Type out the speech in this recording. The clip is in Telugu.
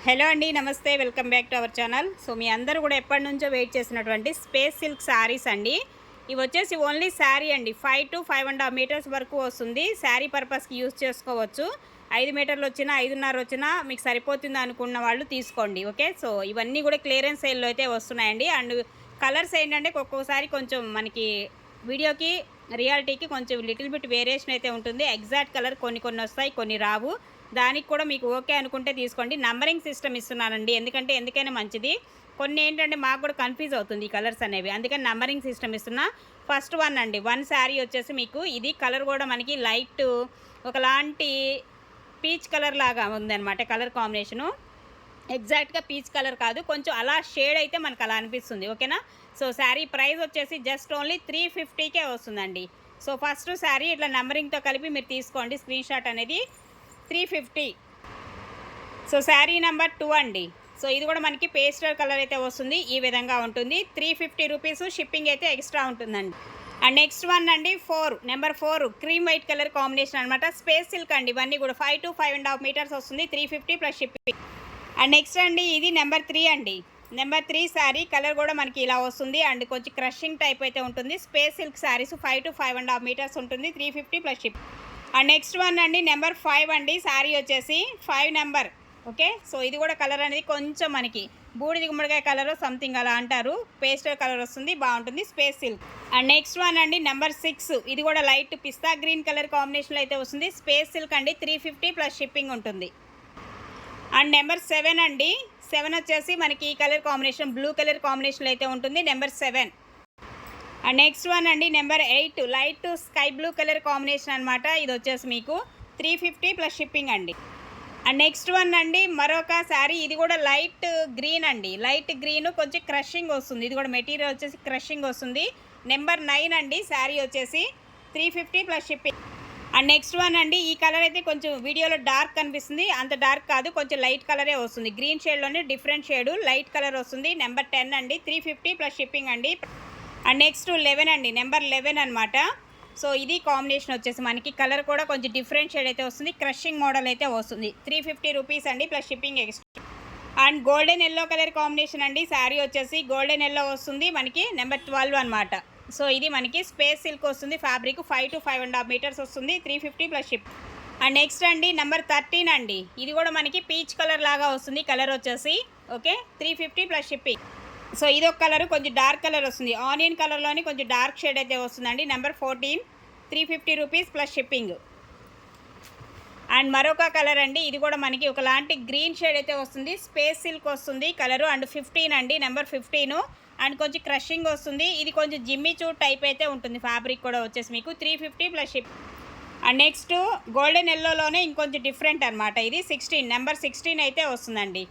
హలో అండి, నమస్తే. Welcome back to our channel. So మీ అందరూ కూడా ఎప్పటి నుంచో వెయిట్ చేసినటువంటి స్పేస్ సిల్క్ శారీస్ అండి. ఇవి వచ్చేసి ఓన్లీ శారీ అండి. 5 to 5.5 మీటర్స్ వరకు వస్తుంది. శారీ పర్పస్కి యూజ్ చేసుకోవచ్చు. 5 మీటర్లు వచ్చినా 5.5 వచ్చినా మీకు సరిపోతుంది అనుకున్న వాళ్ళు తీసుకోండి. ఓకే, సో ఇవన్నీ కూడా క్లియరెన్స్ సేల్లో అయితే వస్తున్నాయండి. అండ్ కలర్స్ ఏంటంటే ఒక్కొక్కసారి కొంచెం మనకి వీడియోకి రియాలిటీకి కొంచెం లిటిల్ బిట్ వేరియేషన్ అయితే ఉంటుంది. ఎగ్జాక్ట్ కలర్ కొన్ని కొన్ని వస్తాయి, కొన్ని రావు. దానికి కూడా మీకు ఓకే అనుకుంటే తీసుకోండి. నంబరింగ్ సిస్టమ్ ఇస్తున్నానండి, ఎందుకైనా మంచిది. కొన్ని ఏంటంటే మాకు కూడా కన్ఫ్యూజ్ అవుతుంది ఈ కలర్స్ అనేవి, అందుకని నంబరింగ్ సిస్టమ్ ఇస్తున్నా. ఫస్ట్ వన్ అండి, 1 శారీ వచ్చేసి మీకు ఇది కలర్ కూడా మనకి లైట్ ఒకలాంటి పీచ్ కలర్ లాగా ఉందన్నమాట. కలర్ కాంబినేషను ఎగ్జాక్ట్గా పీచ్ కలర్ కాదు, కొంచెం అలా షేడ్ అయితే మనకు అలా అనిపిస్తుంది. ఓకేనా. సో శారీ ప్రైస్ వచ్చేసి జస్ట్ ఓన్లీ 350కే వస్తుందండి. సో ఫస్ట్ శారీ ఇట్లా నెంబరింగ్తో కలిపి మీరు తీసుకోండి స్క్రీన్ షాట్ అనేది. 350. సో శారీ నెంబర్ 2 అండి. సో ఇది కూడా మనకి పేస్టల్ కలర్ అయితే వస్తుంది, ఈ విధంగా ఉంటుంది. 350 రూపీస్, షిప్పింగ్ అయితే ఎక్స్ట్రా ఉంటుందండి. అండ్ నెక్స్ట్ వన్ అండి, number 4 cream white colour combination అనమాట. స్పేస్ సిల్క్ అండి. ఇవన్నీ కూడా 5 to 5.5 మీటర్స్ వస్తుంది. 350 ప్లస్ షిప్పింగ్. అండ్ నెక్స్ట్ అండి, ఇది నెంబర్ 3 అండి. నెంబర్ 3 శారీ కలర్ కూడా మనకి ఇలా వస్తుంది. అండ్ కొంచెం క్రషింగ్ టైప్ అయితే ఉంటుంది. Space silk sarees 5 to 5.5 metres ఉంటుంది. 350 plus ship. And next one అండి, నెంబర్ 5 అండి. శారీ వచ్చేసి 5 నెంబర్. ఓకే, సో ఇది కూడా కలర్ అనేది కొంచెం మనకి బూడిద గుమ్మడికాయ కలర్ సంథింగ్ అలా అంటారు. పేస్టల్ కలర్ వస్తుంది, బాగుంటుంది. Space silk. And next one అండి, నెంబర్ 6. ఇది కూడా లైట్ పిస్తా గ్రీన్ కలర్ కాంబినేషన్లో అయితే వస్తుంది. స్పేస్ సిల్క్ అండి. 350 ప్లస్ షిప్పింగ్ ఉంటుంది. అండ్ నెంబర్ 7 అండి. 7 వచ్చేసి మనకి ఈ కలర్ కాంబినేషన్ బ్లూ కలర్ కాంబినేషన్లో అయితే ఉంటుంది. నెంబర్ 7. అండ్ నెక్స్ట్ వన్ అండి, number 8 light sky blue colour combination అనమాట. ఇది వచ్చేసి మీకు 350 ప్లస్ షిప్పింగ్ అండి. అండ్ నెక్స్ట్ వన్ అండి, మరొక శారీ. ఇది కూడా లైట్ గ్రీన్ అండి. లైట్ గ్రీన్ కొంచెం క్రషింగ్ వస్తుంది. ఇది కూడా మెటీరియల్ వచ్చేసి క్రషింగ్ వస్తుంది. నెంబర్ 9 అండి. శారీ వచ్చేసి 350 plus shipping. And next one అండి, ఈ కలర్ అయితే కొంచెం వీడియోలో డార్క్ కనిపిస్తుంది, అంత డార్క్ కాదు, కొంచెం లైట్ కలరే వస్తుంది. గ్రీన్ షేడ్లోనే డిఫరెంట్ షేడు లైట్ కలర్ వస్తుంది. నెంబర్ 10 అండి. 350 ప్లస్ షిప్పింగ్ అండి. అండ్ నెక్స్ట్ 11 అండి. నెంబర్ 11 అనమాట. సో ఇది కాంబినేషన్ వచ్చేసి మనకి కలర్ కూడా కొంచెం డిఫరెంట్ షేడ్ అయితే వస్తుంది. క్రషింగ్ మోడల్ అయితే వస్తుంది. 350 రూపీస్ అండి plus shipping extra. And golden yellow colour combination అండి. శారీ వచ్చేసి గోల్డెన్ ఎల్లో వస్తుంది మనకి. నెంబర్ 12 అనమాట. సో ఇది మనకి స్పేస్ సిల్క్ వస్తుంది. ఫ్యాబ్రిక్ 5 to 5.5 మీటర్స్ వస్తుంది. 350 ప్లస్ షిప్. అండ్ నెక్స్ట్ అండి, నెంబర్ 13 అండి. ఇది కూడా మనకి పీచ్ కలర్ లాగా వస్తుంది కలర్ వచ్చేసి. Okay, 350 plus shipping. సో ఇది ఒక కలర్ కొంచెం డార్క్ కలర్ వస్తుంది. ఆనియన్ కలర్లోని కొంచెం డార్క్ షేడ్ అయితే వస్తుందండి. Number 14. 350 rupees plus shipping. And మరొక కలర్ అండి. ఇది కూడా మనకి ఒకలాంటి గ్రీన్ షేడ్ అయితే వస్తుంది. స్పేస్ సిల్క్ వస్తుంది కలరు. అండ్ 15 అండి. నెంబర్ 15. అండ్ కొంచెం క్రషింగ్ వస్తుంది. ఇది కొంచెం జిమ్మి చూ టైప్ అయితే ఉంటుంది. ఫ్యాబ్రిక్ కూడా వచ్చేసి మీకు 350 plus ship. And next golden ఎల్లోలోనే ఇంకొంచెం డిఫరెంట్ అనమాట. ఇది 16 నెంబర్ 16 అయితే వస్తుందండి.